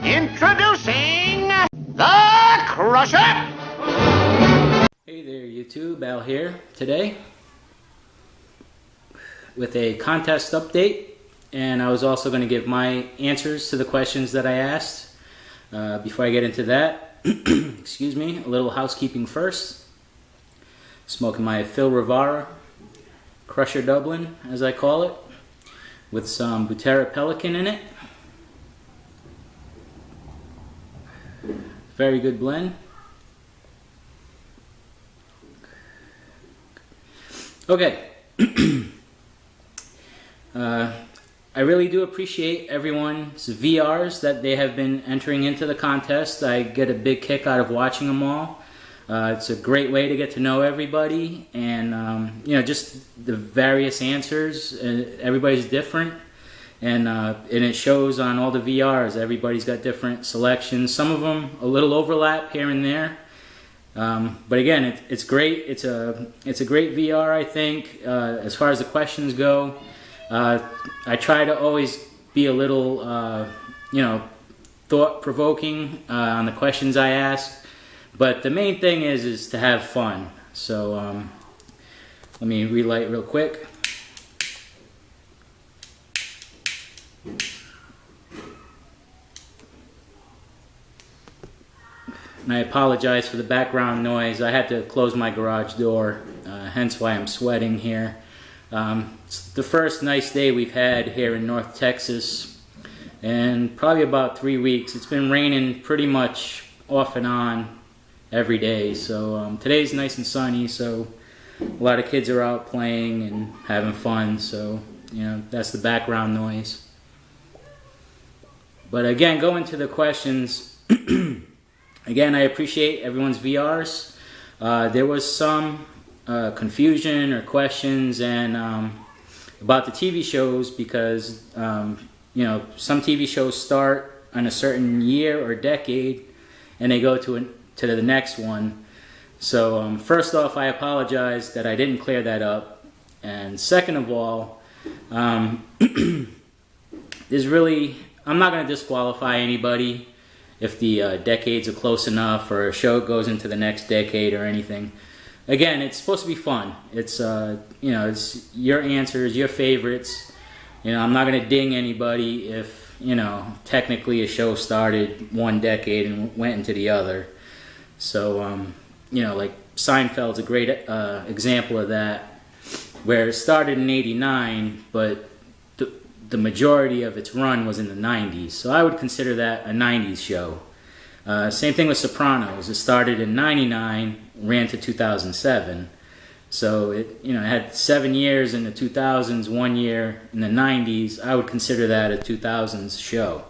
Introducing the Crusher! Hey there YouTube, Al here today with a contest update, and I was also going to give my answers to the questions that I asked. Before I get into that, excuse me, a little housekeeping first. Smoking my Phil Rivara Crusher Dublin, as I call it, with some Butera Pelican in it. Very good blend. Okay. I really do appreciate everyone's VRs that they have been entering into the contest. I get a big kick out of watching them all. It's a great way to get to know everybody, and you know, just the various answers. Everybody's different, and it shows on all the VRs. Everybody's got different selections. Some of them a little overlap here and there, but again, it's great. It's a great VR, I think. As far as the questions go, I try to always be a little, you know, thought-provoking on the questions I ask. But the main thing is to have fun. So let me relight real quick. And I apologize for the background noise. I had to close my garage door, hence why I'm sweating here. It's the first nice day we've had here in North Texas, and probably about 3 weeks. It's been raining pretty much off and on every day. So today's nice and sunny, so a lot of kids are out playing and having fun. So, you know, that's the background noise. But again, going to the questions. Again, I appreciate everyone's VRs. There was some confusion or questions and about the TV shows, because you know, some TV shows start on a certain year or decade and they go to the next one. So first off, I apologize that I didn't clear that up, and second of all, there's really, I'm not going to disqualify anybody if the decades are close enough or a show goes into the next decade or anything. Again, it's supposed to be fun. It's you know, it's your answers, your favorites. You know, I'm not going to ding anybody if, you know, technically a show started one decade and went into the other. So you know, like Seinfeld's a great example of that, where it started in '89, but the majority of its run was in the '90s. So I would consider that a '90s show. Same thing with Sopranos. It started in '99, ran to 2007. So it, you know, it had 7 years in the 2000s, 1 year in the '90s. I would consider that a 2000s show.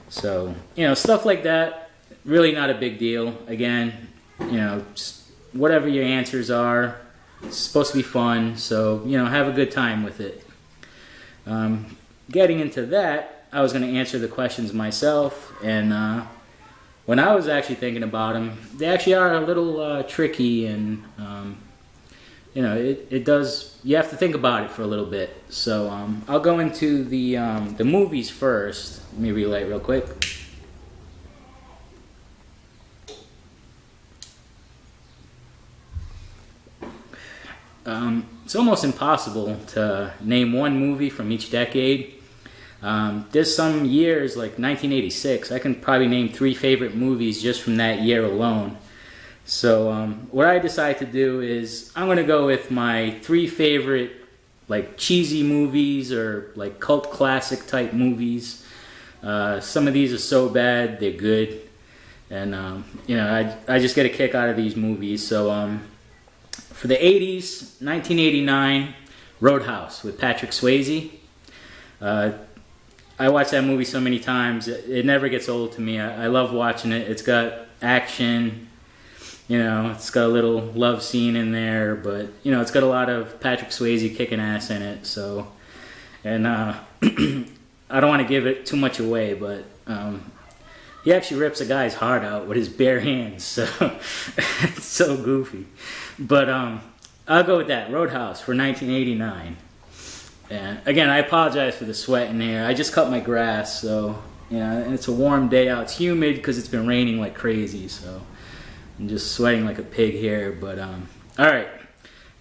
So, you know, stuff like that, really not a big deal. Again, you know, whatever your answers are, it's supposed to be fun. So, you know, have a good time with it. Getting into that, I was going to answer the questions myself, and when I was actually thinking about them, they actually are a little tricky, and you know, it does, you have to think about it for a little bit. So I'll go into the movies first. Let me relight real quick. It's almost impossible to name one movie from each decade. There's some years, like 1986, I can probably name 3 favorite movies just from that year alone. So what I decided to do is I'm going to go with my 3 favorite, like, cheesy movies or like cult classic type movies. Some of these are so bad they're good, and you know, I just get a kick out of these movies. So for the 80s, 1989, Roadhouse with Patrick Swayze. I watched that movie so many times, it never gets old to me. I love watching it. It's got action, you know, it's got a little love scene in there, but, you know, it's got a lot of Patrick Swayze kicking ass in it. So, and I don't want to give it too much away, but he actually rips a guy's heart out with his bare hands, so it's so goofy. But I'll go with that, Roadhouse for 1989. And again, I apologize for the sweat in here. I just cut my grass, so You know, and it's a warm day out. It's humid because it's been raining like crazy, so I'm just sweating like a pig here. But all right,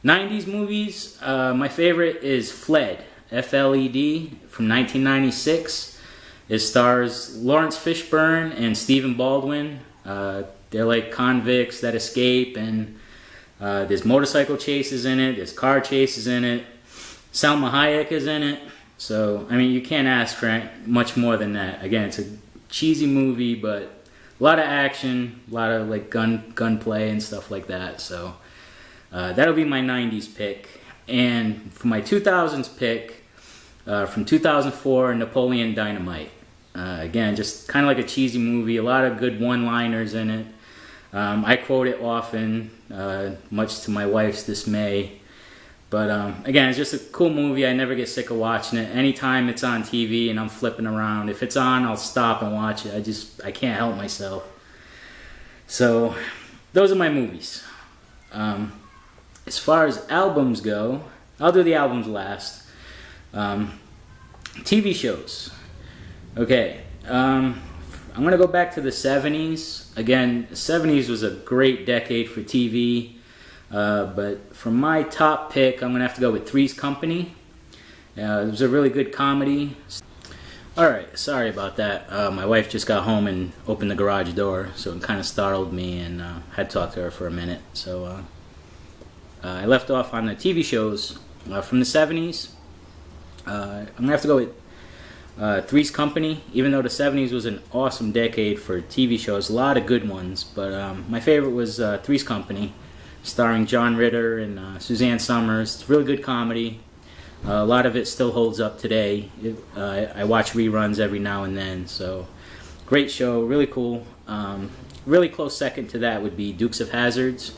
90s movies. My favorite is Fled, F-L-E-D, from 1996. It stars Lawrence Fishburne and Stephen Baldwin. They're like convicts that escape, and there's motorcycle chases in it. There's car chases in it. Salma Hayek is in it. So, I mean, you can't ask for much more than that. Again, it's a cheesy movie, but a lot of action, a lot of like gunplay and stuff like that. So, that'll be my 90s pick. And for my 2000s pick, from 2004, Napoleon Dynamite. Again, just kind of like a cheesy movie, a lot of good one-liners in it. I quote it often, much to my wife's dismay. But again, it's just a cool movie. I never get sick of watching it. Anytime it's on TV and I'm flipping around, if it's on, I'll stop and watch it. I can't help myself. So those are my movies. As far as albums go, I'll do the albums last. TV shows. Okay, I'm going to go back to the 70s. Again, the 70s was a great decade for TV. But for my top pick, I'm going to have to go with Three's Company. It was a really good comedy. Alright, sorry about that. My wife just got home and opened the garage door, so it kind of startled me, and had to talk to her for a minute. So I left off on the TV shows from the 70s. I'm going to have to go with Three's Company. Even though the 70s was an awesome decade for TV shows, a lot of good ones, but my favorite was Three's Company, starring John Ritter and Suzanne Summers. It's a really good comedy. A lot of it still holds up today. I watch reruns every now and then, so great show, really cool. Really close second to that would be Dukes of Hazzards.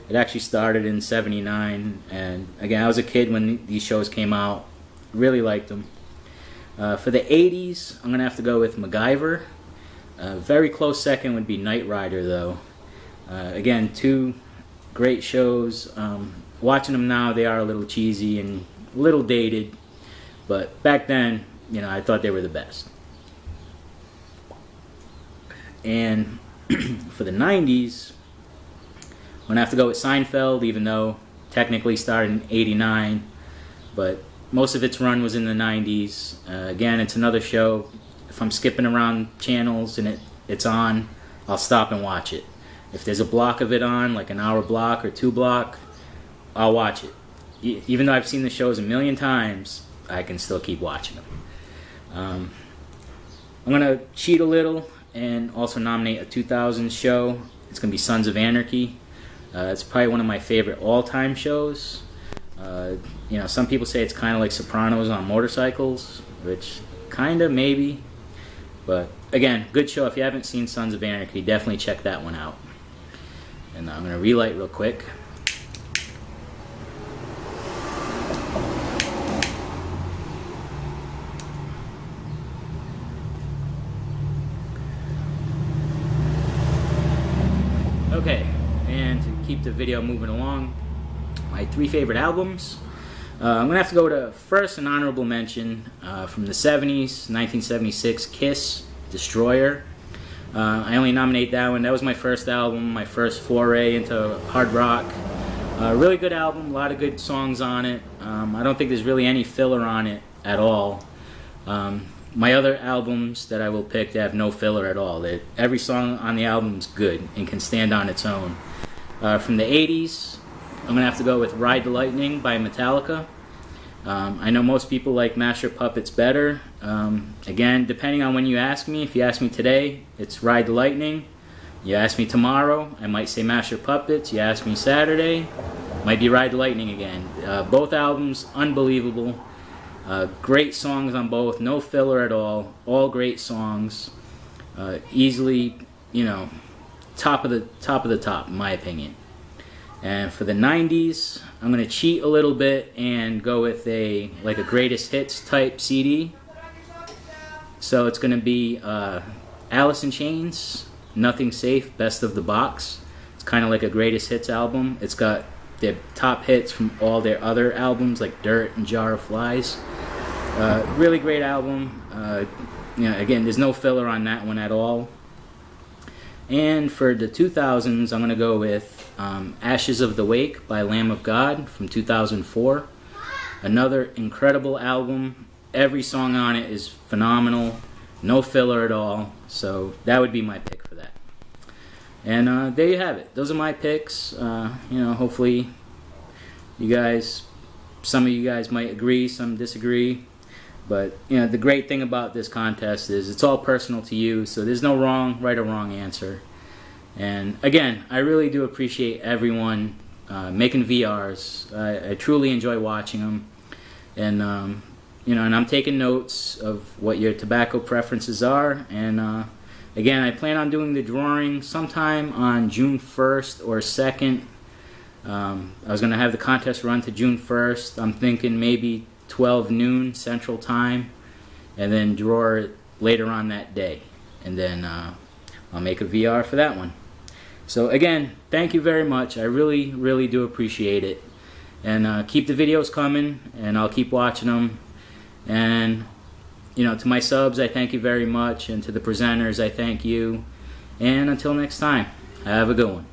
It actually started in '79, and again, I was a kid when these shows came out. Really liked them. For the 80s, I'm going to have to go with MacGyver. Very close second would be Knight Rider, though. Again, two great shows. Watching them now, they are a little cheesy and a little dated, but back then, you know, I thought they were the best. And for the 90s, I'm going to have to go with Seinfeld, even though technically started in '89, but most of its run was in the 90s. Again, it's another show. If I'm skipping around channels and it's on, I'll stop and watch it. If there's a block of it on, like an hour block or 2 block, I'll watch it. Even though I've seen the shows a million times, I can still keep watching them. I'm going to cheat a little and also nominate a 2000s show. It's going to be Sons of Anarchy. It's probably one of my favorite all-time shows. You know, some people say it's kind of like Sopranos on motorcycles, which kind of, maybe. But again, good show. If you haven't seen Sons of Anarchy, definitely check that one out. And I'm going to relight real quick. Okay, and to keep the video moving along, my 3 favorite albums. I'm going to have to go to first an honorable mention from the 70s, 1976, Kiss, Destroyer. I only nominate that one. That was my first album, my first foray into hard rock. Really good album, a lot of good songs on it. I don't think there's really any filler on it at all. My other albums that I will pick, they have no filler at all. Every song on the album is good and can stand on its own. From the 80s, I'm going to have to go with Ride the Lightning by Metallica. I know most people like Master Puppets better. Again, depending on when you ask me, if you ask me today, it's Ride the Lightning. You ask me tomorrow, I might say Master Puppets. You ask me Saturday, might be Ride the Lightning again. Both albums, unbelievable. Great songs on both, no filler at all great songs. Easily, you know, top of the top, in my opinion. And for the 90s, I'm going to cheat a little bit and go with a greatest hits type CD. So it's going to be Alice in Chains, Nothing Safe, Best of the Box. It's kind of like a greatest hits album. It's got their top hits from all their other albums like Dirt and Jar of Flies. Really great album. again, there's no filler on that one at all. And for the 2000s, I'm going to go with Ashes of the Wake by Lamb of God from 2004. Another incredible album. Every song on it is phenomenal. No filler at all. So that would be my pick for that. And there you have it. Those are my picks. Hopefully you guys, some of you guys might agree, some disagree. But the great thing about this contest is it's all personal to you, so there's no right or wrong answer. And again, I really do appreciate everyone making VRs. I truly enjoy watching them, and and I'm taking notes of what your tobacco preferences are. And again, I plan on doing the drawing sometime on June 1st or 2nd. I was going to have the contest run to June 1st. I'm thinking maybe 12 noon Central Time, and then draw it later on that day, and then I'll make a VR for that one. So again, thank you very much. I really do appreciate it, and keep the videos coming, and I'll keep watching them. And to my subs, I thank you very much, and to the presenters, I thank you. And until next time, have a good one.